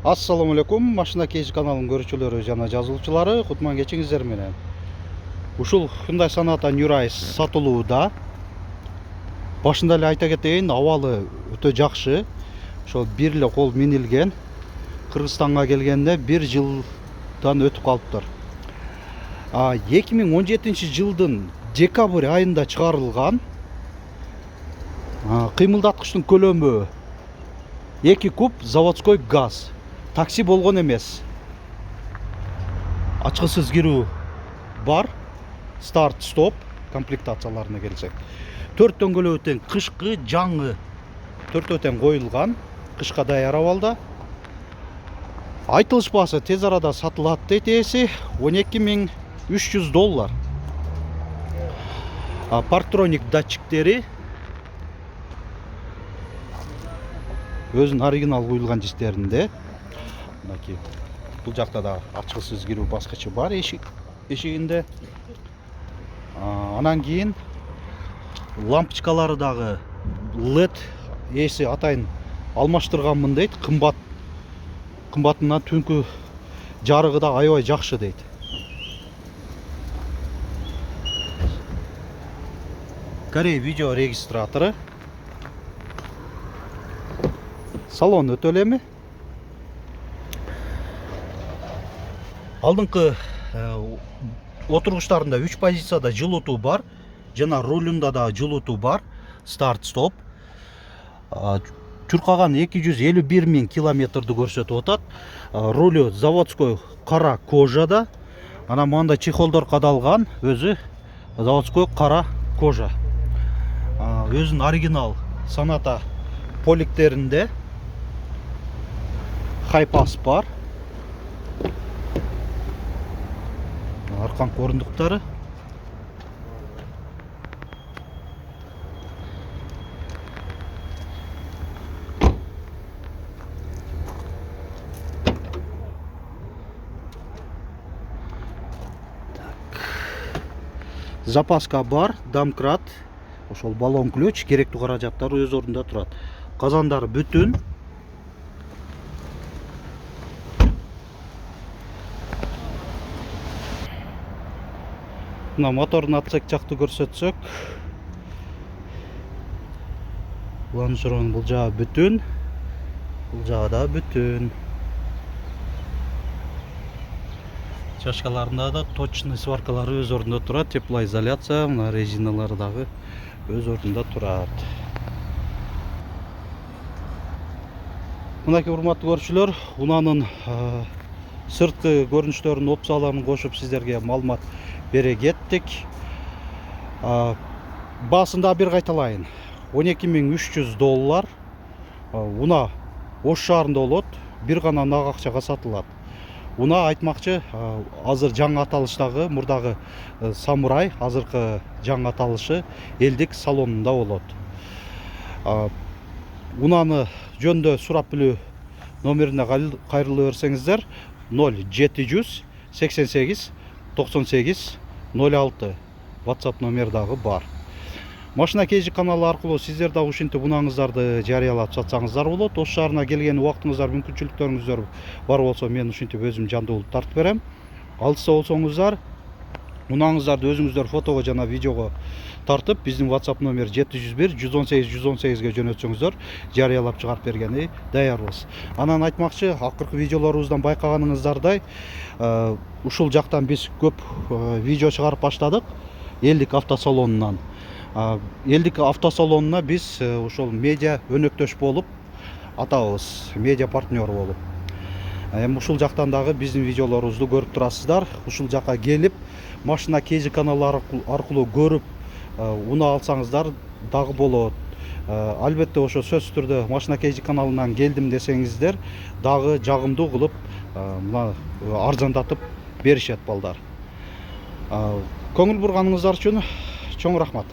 Assalamu алейкум, машина KG каналының көрүүчүлөрү жана жазылуучулары, кутман кечиңиздер менен. Ушул Hyundai Sonata New Rise сатылууда. Башында эле айта кетейин, абалы өтө жакшы. Ошол бир эле кол минилген. Кыргызстанга келгенде 1 жылдан өтүп калыптыр. 2017 жылдын декабрь айында чыгарылган. Кыймылдаткычтын көлөмү 2 куб заводской газ. Такси болгон эмес. Ачкысыз кирүү бар. Старт, стоп комплектацияларына келсек. 4 дөңгөлөгү тең кышкы жаңы 4 тең коюлган. Кышка даяр абалда. Айтылыш баасы тез арада сатылат дейт ээси, $12.300. Парктроник датчиктери өзүнүн оригинал куюлган дистеринде. Мынакей бул жакта да ачкысыз кирүү баскычы бар эшигинде. Анан кийин лампочкалары дагы LED ээси атайын алмаштырганмын дейт. Кымбатынан түнкү жарыгы да аябай жакшы дейт. Корей видео регистратору. Салон өтө элеми. Алдыңкы отургучтарында 3 позицияда жылытуу бар, жана рулунда да жылытуу бар. Старт, стоп. Чуркаган 251.000 километрди көрсөтүп атат. Рулю заводской кара кожада. Анан мында чехолдор кадалган, өзү заводской кара кожа. Өзүнүн оригинал Sonata поликтеринде хайпас бар. Аркан орындуктары. Запаска бар, домкрат, ошол баллон ключ, керектүү каражаттар өз ордунда турат. Казандары бүтүн. Мына мотордун отсек жакты көрсөтсөк. Лонжерон бул жагы бүтүн. Бул жагы да бүтүн. Чашкаларында да точный сваркалары өз ордунда турат. Теплоизоляция, мына резиналары дагы өз ордунда турат. Мынакей урматтуу көрүүчүлөр, унаанын сырткы көрүнүштөрүнүн опцияларын кошуп сиздерге маалымат бере кеттик. Баасын да бир кайталайын. $12.300. Уна Ош шаарында болот, бир гана нак акчага сатылат. Уна айтмакчы, азыр жаңы аталыштагы мурдагы Самурай, азыркы жаңы аталышы элдик салонунда болот. Унаны жөндө сурап билүү номерине кайрылып берсеңиздер 0700 88 98 06 WhatsApp номер дагы бар. Машина KG каналы аркылуу сиздер да ушинтип унаңыздарды жарыялап сатсаңыздар болот. Ош шаарына келген убактыңыздар, мүмкүнчүлүктөрүңүздөр бар болсо, мен ушинтип өзүм жандуу болуп тартып берем. Алыста болсоңуздар, унаңыздарды өзүңүздөр фотого жана видеого тартып, биздин WhatsApp номер 701 118 118ге жөнөтсөңүздөр, жарыялап чыгарып бергени даярбыз. Анан айтмакчы, акыркы видеолорубуздан байкаганыңыздардай, ушул жактан биз көп видео чыгарып баштадык. Элдик автосалонунан. Элдик автосалонуна биз ошол медиа өнөктөш болуп атабыз, медиа партнер болуп. Эми ушул жактан дагы биздин видеолорубузду көрүп турасыздар. Ушул жакка келип, машина KG каналы аркылуу көрүп, уна алсаңыздар дагы болот. Албетте ошо сөзсүз түрдө машина KG каналынан келдим десеңиздер, дагы жагымдуу кылып, мына арзандатып беришет балдар. Көңүл бурганыңыздар үчүн чоң рахмат.